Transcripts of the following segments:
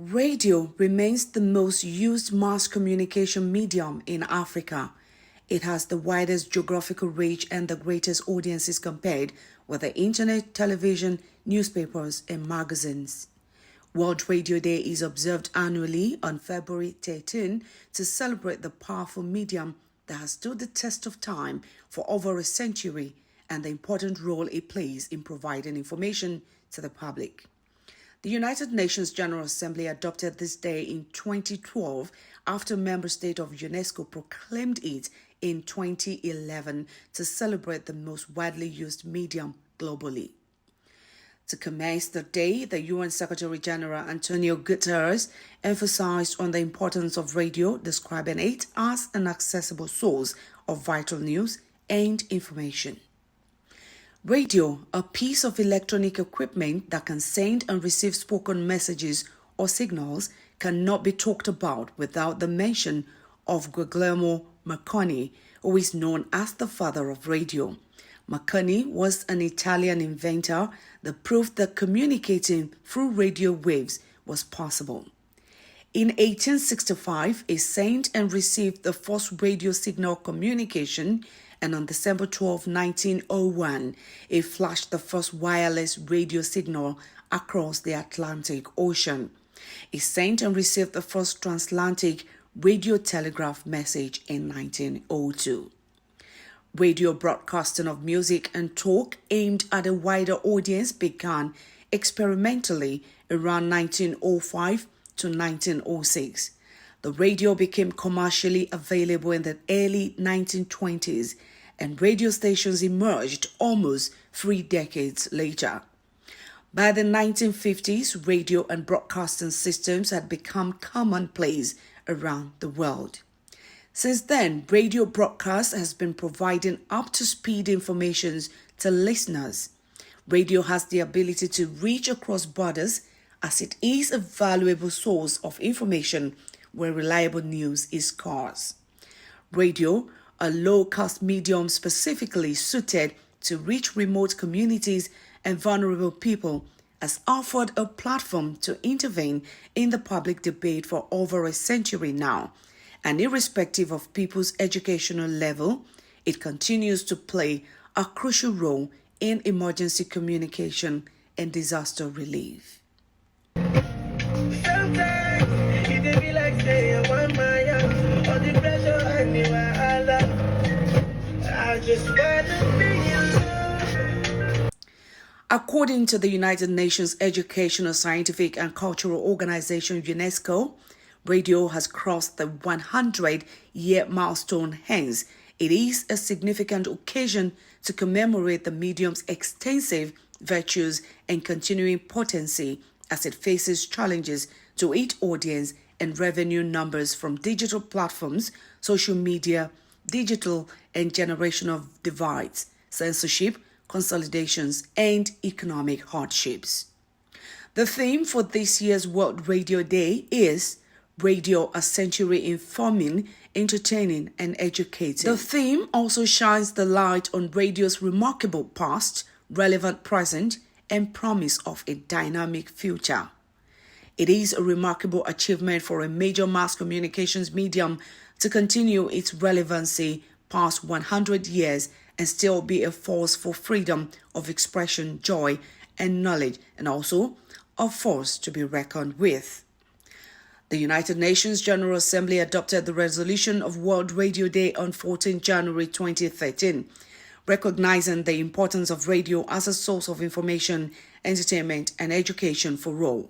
Radio remains the most used mass communication medium in Africa. It has the widest geographical reach and the greatest audiences compared with the internet, television, newspapers, and magazines. World Radio Day is observed annually on February 13 to celebrate the powerful medium that has stood the test of time for over a century and the important role it plays in providing information to the public. The United Nations General Assembly adopted this day in 2012 after a member state of UNESCO proclaimed it in 2011 to celebrate the most widely used medium globally. To commence the day, the UN Secretary General Antonio Guterres emphasized on the importance of radio, describing it as an accessible source of vital news and information. Radio, a piece of electronic equipment that can send and receive spoken messages or signals, cannot be talked about without the mention of Guglielmo Marconi, who is known as the father of radio. Marconi was an Italian inventor that proved that communicating through radio waves was possible. In 1865, he sent and received the first radio signal communication, and on December 12, 1901, he flashed the first wireless radio signal across the Atlantic Ocean. He sent and received the first transatlantic radio telegraph message in 1902. Radio broadcasting of music and talk aimed at a wider audience began experimentally around 1905 to 1906. The radio became commercially available in the early 1920s, and radio stations emerged almost 3 decades later. By the 1950s, radio and broadcasting systems had become commonplace around the world. Since then, radio broadcast has been providing up-to-speed information to listeners. Radio has the ability to reach across borders as it is a valuable source of information where reliable news is scarce. Radio, a low-cost medium specifically suited to reach remote communities and vulnerable people, has offered a platform to intervene in the public debate for over a century now. And irrespective of people's educational level, it continues to play a crucial role in emergency communication and disaster relief. According to the United Nations Educational, Scientific and Cultural Organization, UNESCO, radio has crossed the 100-year milestone. Hence, it is a significant occasion to commemorate the medium's extensive virtues and continuing potency as it faces challenges to its audience and revenue numbers from digital platforms, social media, digital and generational divides, censorship, consolidations, and economic hardships. The theme for this year's World Radio Day is Radio, a Century Informing, Entertaining, and Educating. The theme also shines the light on radio's remarkable past, relevant present, and promise of a dynamic future. It is a remarkable achievement for a major mass communications medium to continue its relevancy past 100 years and still be a force for freedom of expression, joy, and knowledge, and also a force to be reckoned with. The United Nations General Assembly adopted the resolution of World Radio Day on 14 January 2013, recognizing the importance of radio as a source of information, entertainment, and education for all.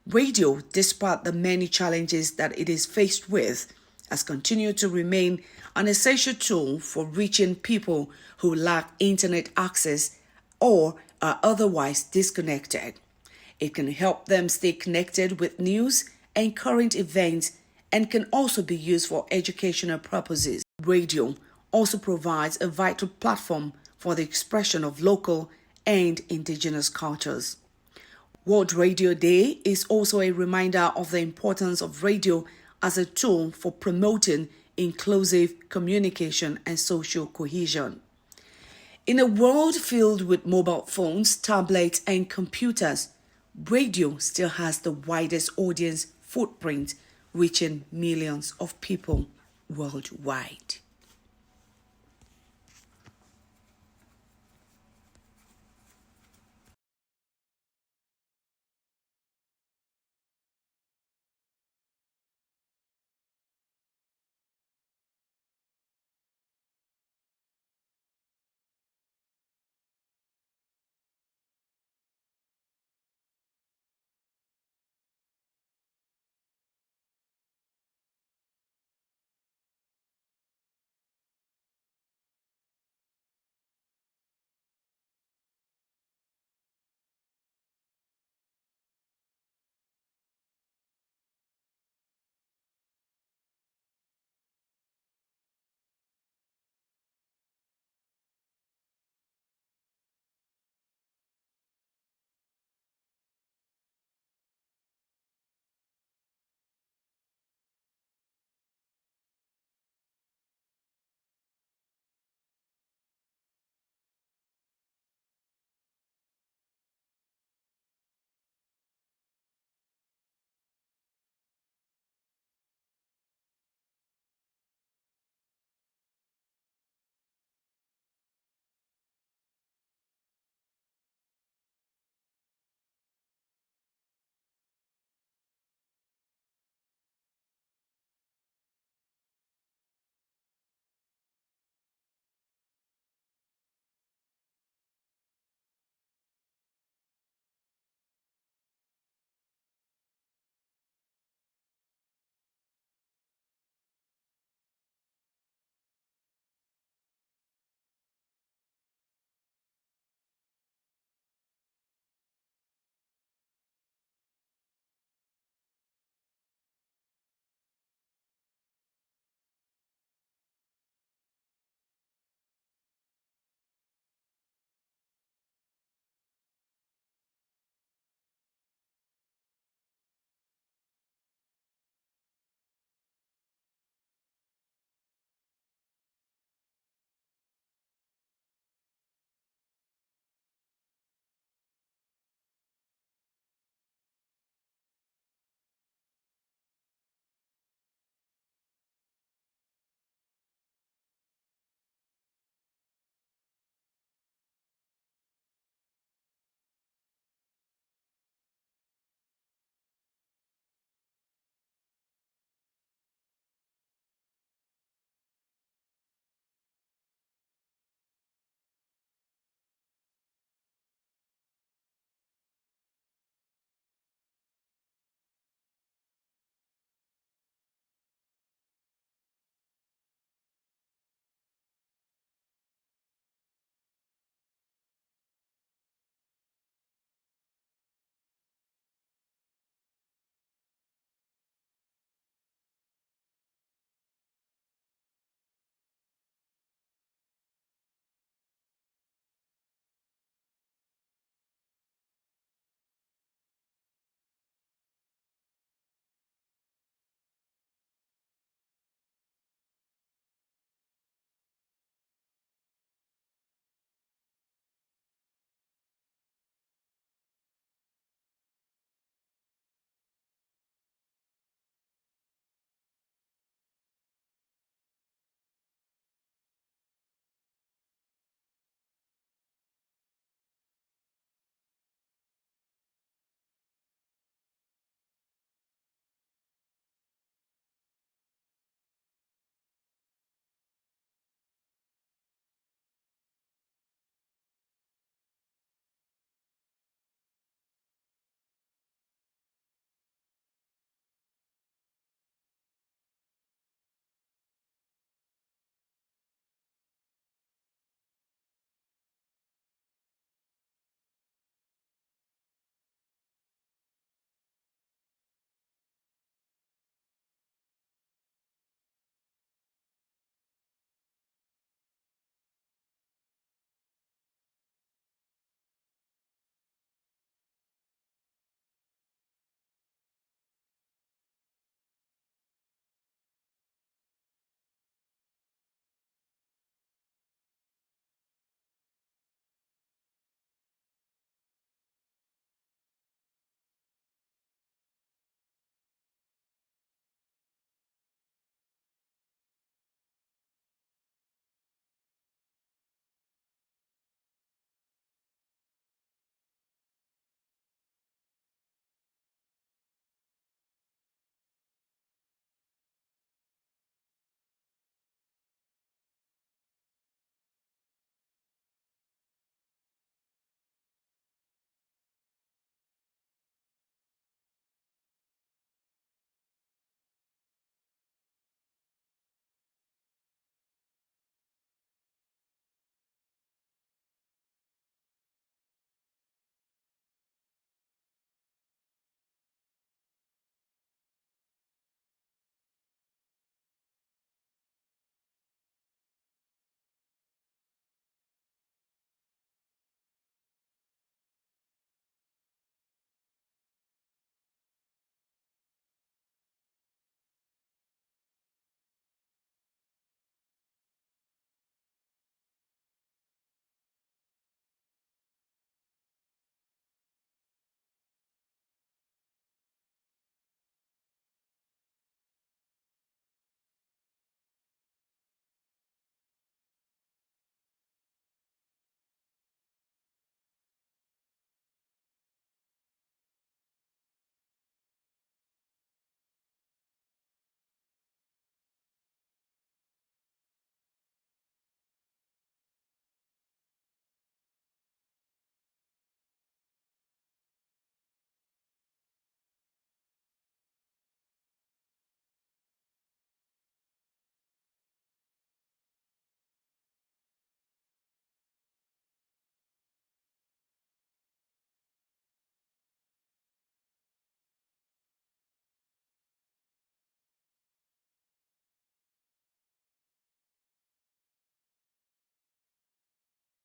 Radio, despite the many challenges that it is faced with, has continued to remain an essential tool for reaching people who lack internet access or are otherwise disconnected. It can help them stay connected with news and current events and can also be used for educational purposes. Radio also provides a vital platform for the expression of local and indigenous cultures. World Radio Day is also a reminder of the importance of radio as a tool for promoting inclusive communication and social cohesion. In a world filled with mobile phones, tablets, and computers, radio still has the widest audience footprint, reaching millions of people worldwide.